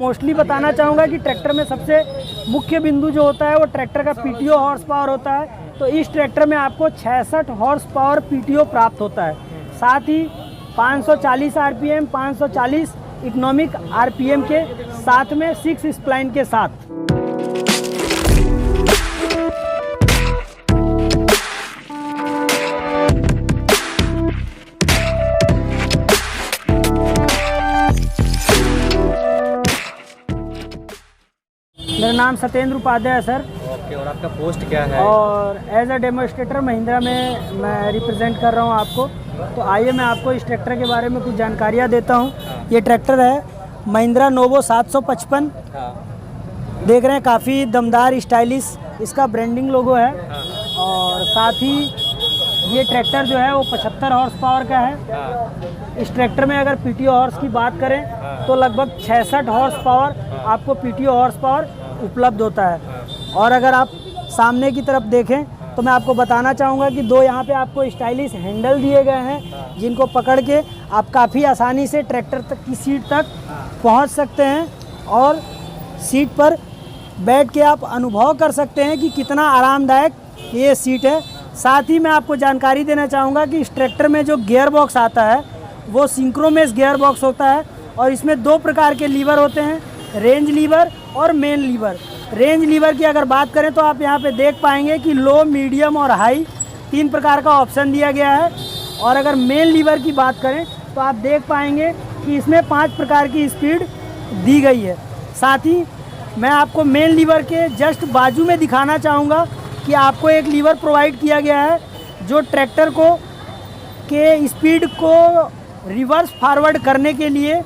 Mostly बताना चाहूँगा कि ट्रैक्टर में सबसे मुख्य बिंदु जो होता है वो ट्रैक्टर का पीटीओ हॉर्स पावर होता है। तो इस ट्रैक्टर में आपको 66 हॉर्स पावर पीटीओ प्राप्त होता है। साथ ही 540 आरपीएम 540 इकोनॉमिक आरपीएम के साथ में 6 स्प्लाइन के साथ। मेरा नाम सत्येंद्र उपाध्याय है सर। ओके, और आपका पोस्ट क्या है? और एज अ डेमोस्ट्रेटर महिंद्रा में मैं रिप्रेजेंट कर रहा हूँ आपको। तो आइए मैं आपको इस ट्रैक्टर के बारे में कुछ जानकारियाँ देता हूँ। ये ट्रैक्टर है महिंद्रा नोवो 755। देख रहे हैं काफ़ी दमदार स्टाइलिश इसका ब्रांडिंग लोगो है। और साथ ही ये ट्रैक्टर जो है वो 75 हॉर्स पावर का है। इस ट्रैक्टर में अगर पीटीओ हॉर्स की बात करें तो लगभग 66 हॉर्स पावर आपको पीटीओ हॉर्स पावर उपलब्ध होता है। और अगर आप सामने की तरफ देखें तो मैं आपको बताना चाहूँगा कि दो यहाँ पे आपको स्टाइलिश हैंडल दिए गए हैं, जिनको पकड़ के आप काफ़ी आसानी से ट्रैक्टर तक की सीट तक पहुँच सकते हैं और सीट पर बैठ के आप अनुभव कर सकते हैं कि कितना आरामदायक ये सीट है। साथ ही मैं आपको जानकारी देना चाहूँगा कि इस ट्रैक्टर में जो गियर बॉक्स आता है वो सिंक्रोमेस गियर बॉक्स होता है और इसमें दो प्रकार के लीवर होते हैं, रेंज लीवर और मेन लीवर। रेंज लीवर की अगर बात करें तो आप यहाँ पे देख पाएंगे कि लो, मीडियम और हाई 3 प्रकार का ऑप्शन दिया गया है। और अगर मेन लीवर की बात करें तो आप देख पाएंगे कि इसमें 5 प्रकार की स्पीड दी गई है। साथ ही मैं आपको मेन लीवर के जस्ट बाजू में दिखाना चाहूँगा कि आपको एक लीवर प्रोवाइड किया गया है जो ट्रैक्टर को के स्पीड को रिवर्स फॉरवर्ड करने के लिए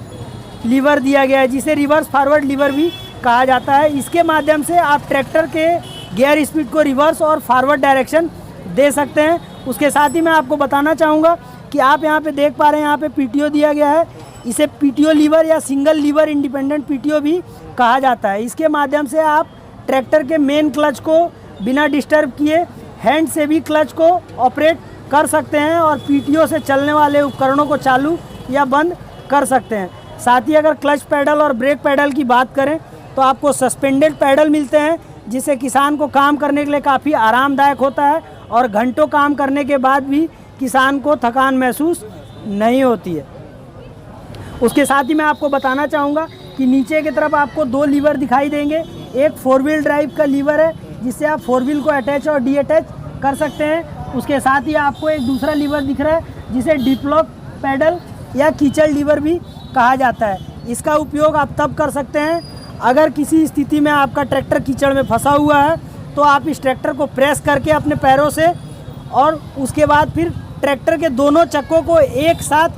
लीवर दिया गया है, जिसे रिवर्स फॉरवर्ड लीवर भी कहा जाता है। इसके माध्यम से आप ट्रैक्टर के गियर स्पीड को रिवर्स और फॉरवर्ड डायरेक्शन दे सकते हैं। उसके साथ ही मैं आपको बताना चाहूँगा कि आप यहाँ पे देख पा रहे हैं यहाँ पे पीटीओ दिया गया है। इसे पीटीओ लीवर या सिंगल लीवर इंडिपेंडेंट पीटीओ भी कहा जाता है। इसके माध्यम से आप ट्रैक्टर के मेन क्लच को बिना डिस्टर्ब किए हैंड से भी क्लच को ऑपरेट कर सकते हैं और पीटीओ से चलने वाले उपकरणों को चालू या बंद कर सकते हैं। साथ ही अगर क्लच पैडल और ब्रेक पैडल की बात करें तो आपको सस्पेंडेड पैडल मिलते हैं, जिससे किसान को काम करने के लिए काफ़ी आरामदायक होता है और घंटों काम करने के बाद भी किसान को थकान महसूस नहीं होती है। उसके साथ ही मैं आपको बताना चाहूँगा कि नीचे की तरफ आपको 2 लीवर दिखाई देंगे। एक 4 व्हील ड्राइव का लीवर है जिससे आप 4 व्हील को अटैच और डी अटैच कर सकते हैं। उसके साथ ही आपको एक दूसरा लीवर दिख रहा है जिसे डिप्लॉक पैडल या कीचड़ लीवर भी कहा जाता है। इसका उपयोग आप तब कर सकते हैं अगर किसी स्थिति में आपका ट्रैक्टर कीचड़ में फंसा हुआ है तो आप इस ट्रैक्टर को प्रेस करके अपने पैरों से और उसके बाद फिर ट्रैक्टर के दोनों चक्कों को एक साथ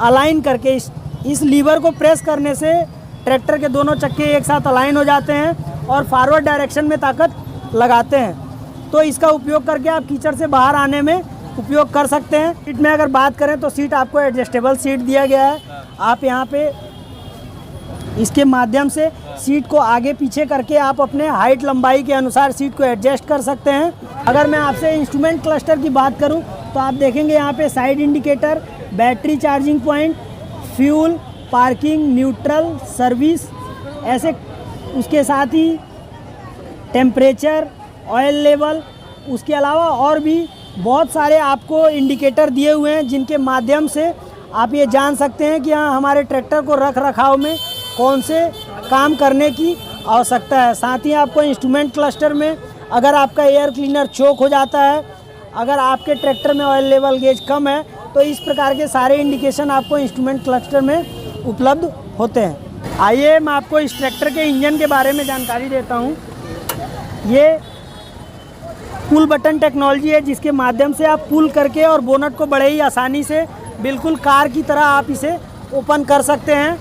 अलाइन करके इस लीवर को प्रेस करने से ट्रैक्टर के दोनों चक्के एक साथ अलाइन हो जाते हैं और फॉरवर्ड डायरेक्शन में ताकत लगाते हैं। तो इसका उपयोग करके आप कीचड़ से बाहर आने में उपयोग कर सकते हैं। सीट में अगर बात करें तो सीट आपको एडजस्टेबल सीट दिया गया है। आप यहाँ पे इसके माध्यम से सीट को आगे पीछे करके आप अपने हाइट लंबाई के अनुसार सीट को एडजस्ट कर सकते हैं। अगर मैं आपसे इंस्ट्रूमेंट क्लस्टर की बात करूं तो आप देखेंगे यहाँ पे side indicator, battery charging point, fuel, parking, neutral, service, ऐसे उसके साथ ही टेम्परेचर, ऑयल लेवल, उसके अलावा और भी बहुत सारे आपको इंडिकेटर दिए हुए हैं जिनके माध्यम से आप ये जान सकते हैं कि हाँ हमारे ट्रैक्टर को रख रखाव में कौन से काम करने की आवश्यकता है। साथ ही आपको इंस्ट्रूमेंट क्लस्टर में अगर आपका एयर क्लीनर चोक हो जाता है, अगर आपके ट्रैक्टर में ऑयल लेवल गेज कम है, तो इस प्रकार के सारे इंडिकेशन आपको इंस्ट्रूमेंट क्लस्टर में उपलब्ध होते हैं। आइए मैं आपको इस ट्रैक्टर के इंजन के बारे में जानकारी देता हूँ। ये पुल बटन टेक्नोलॉजी है जिसके माध्यम से आप पुल करके और बोनट को बड़े ही आसानी से बिल्कुल कार की तरह आप इसे ओपन कर सकते हैं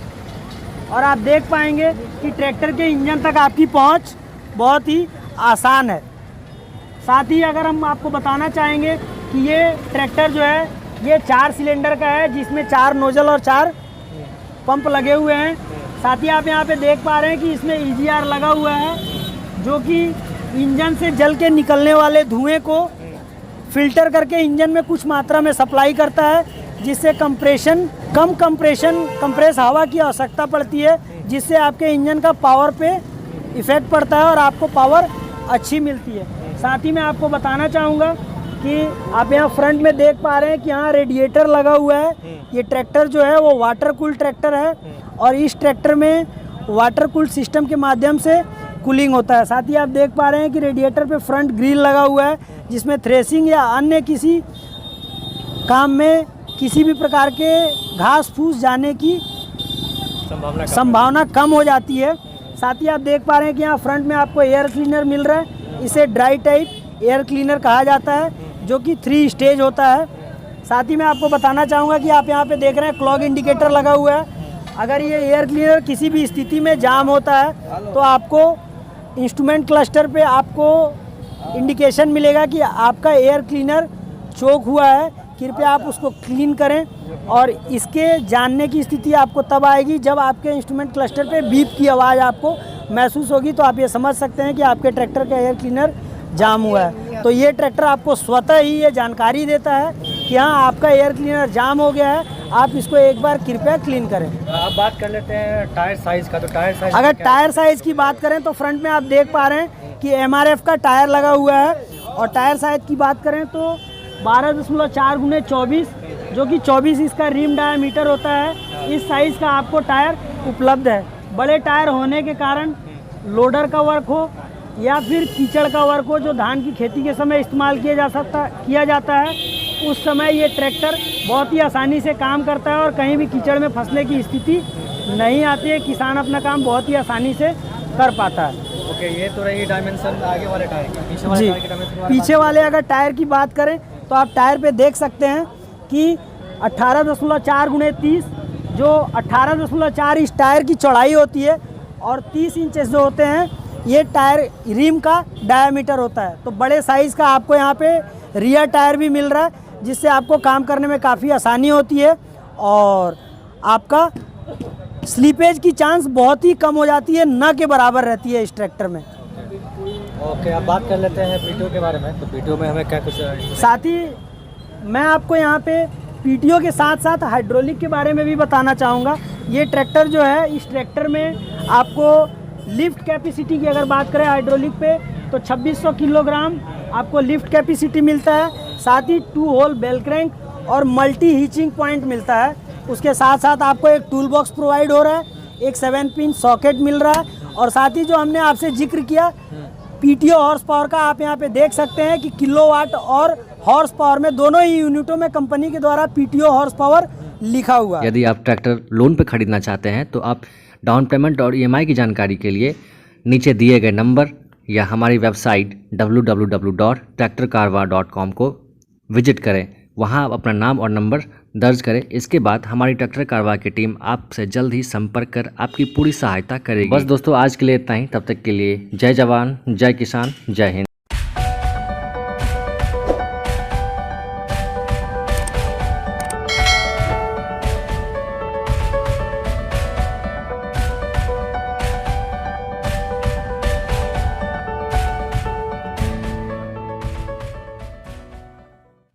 और आप देख पाएंगे कि ट्रैक्टर के इंजन तक आपकी पहुंच बहुत ही आसान है। साथ ही अगर हम आपको बताना चाहेंगे कि ये ट्रैक्टर जो है ये 4 सिलेंडर का है जिसमें 4 नोजल और 4 पंप लगे हुए हैं। साथ ही आप यहाँ पे देख पा रहे हैं कि इसमें EGR लगा हुआ है जो कि इंजन से जल के निकलने वाले धुएं को फिल्टर करके इंजन में कुछ मात्रा में सप्लाई करता है, जिससे कंप्रेस हवा की आवश्यकता पड़ती है जिससे आपके इंजन का पावर पे इफ़ेक्ट पड़ता है और आपको पावर अच्छी मिलती है। साथ ही मैं आपको बताना चाहूँगा कि आप यहाँ फ्रंट में देख पा रहे हैं कि यहाँ रेडिएटर लगा हुआ है। ये ट्रैक्टर जो है वो वाटर कूल ट्रैक्टर है और इस ट्रैक्टर में वाटर कूल सिस्टम के माध्यम से कूलिंग होता है। साथ ही आप देख पा रहे हैं कि रेडिएटर पे फ्रंट ग्रिल लगा हुआ है, जिसमें थ्रेसिंग या अन्य किसी काम में किसी भी प्रकार के घास फूस जाने की संभावना कम हो जाती है। साथ ही आप देख पा रहे हैं कि यहाँ फ्रंट में आपको एयर क्लीनर मिल रहा है। इसे ड्राई टाइप एयर क्लीनर कहा जाता है, जो कि 3 स्टेज होता है। साथ ही मैं आपको बताना चाहूँगा कि आप यहाँ पे देख रहे हैं क्लॉक इंडिकेटर लगा हुआ है। अगर ये एयर क्लीनर किसी भी स्थिति में जाम होता है तो आपको इंस्ट्रूमेंट क्लस्टर पे आपको इंडिकेशन मिलेगा कि आपका एयर क्लीनर चोक हुआ है, कृपया आप उसको क्लीन करें। और इसके जानने की स्थिति आपको तब आएगी जब आपके इंस्ट्रूमेंट क्लस्टर पे बीप की आवाज़ आपको महसूस होगी, तो आप ये समझ सकते हैं कि आपके ट्रैक्टर का एयर क्लीनर जाम हुआ है। तो ये ट्रैक्टर आपको स्वतः ही ये जानकारी देता है कि हाँ, आपका एयर क्लीनर जाम हो गया है, आप इसको एक बार कृपया क्लीन करें। अब बात कर लेते हैं टायर साइज़ का। तो टायर साइज़, अगर टायर साइज़ की बात करें तो फ्रंट में आप देख पा रहे हैं कि MRF का टायर लगा हुआ है। और टायर साइज़ की बात करें तो 12.4x24, जो कि 24 इसका रिम डायामीटर होता है, इस साइज़ का आपको टायर उपलब्ध है। बड़े टायर होने के कारण लोडर का वर्क हो या फिर कीचड़ का वर्क हो, जो धान की खेती के समय इस्तेमाल किया जाता है, उस समय ये ट्रैक्टर बहुत ही आसानी से काम करता है और कहीं भी कीचड़ में फंसने की स्थिति नहीं आती है। किसान अपना काम बहुत ही आसानी से कर पाता है। ओके, ये तो रही डायमेंशन आगे वाले टायर की। पीछे वाले टायर की डायमेंशन, पीछे वाले अगर टायर की बात करें तो आप टायर पे देख सकते हैं कि 18.4x30, जो 18.4 इस टायर की चौड़ाई होती है और 30 इंचेस जो होते हैं ये टायर रिम का डायामीटर होता है। तो बड़े साइज़ का आपको यहाँ पे रियर टायर भी मिल रहा है, जिससे आपको काम करने में काफ़ी आसानी होती है और आपका स्लीपेज की चांस बहुत ही कम हो जाती है, न के बराबर रहती है इस ट्रैक्टर में। ओके, अब बात कर लेते हैं PTO के बारे में। तो PTO में हमें क्या कुछ, साथ ही मैं आपको यहाँ पे PTO के साथ साथ हाइड्रोलिक के बारे में भी बताना चाहूँगा। ये ट्रैक्टर जो है, इस ट्रैक्टर में आपको लिफ्ट कैपेसिटी की अगर बात करें हाइड्रोलिक पे तो 2600 किलोग्राम आपको लिफ्ट कैपेसिटी मिलता है। साथ ही 2 होल बेल क्रैंक और मल्टी हीचिंग पॉइंट मिलता है। उसके साथ साथ आपको एक टूल बॉक्स प्रोवाइड हो रहा है, एक 7 पिन सॉकेट मिल रहा है और साथ ही जो हमने आपसे जिक्र किया PTO हॉर्स पावर का, आप यहाँ पे देख सकते हैं कि किलोवाट और हॉर्स पावर में दोनों ही यूनिटों में कंपनी के द्वारा PTO हॉर्स पावर लिखा हुआ है। यदि आप ट्रैक्टर लोन पे खरीदना चाहते हैं तो आप डाउन पेमेंट और EMI की जानकारी के लिए नीचे दिए गए नंबर या हमारी वेबसाइट www.tractorcarwa.com को विजिट करें। वहां आप अपना नाम और नंबर दर्ज करें। इसके बाद हमारी ट्रैक्टर कारवा की टीम आपसे जल्द ही संपर्क कर आपकी पूरी सहायता करेगी। बस दोस्तों, आज के लिए इतना ही। तब तक के लिए जय जवान, जय किसान, जय हिंद।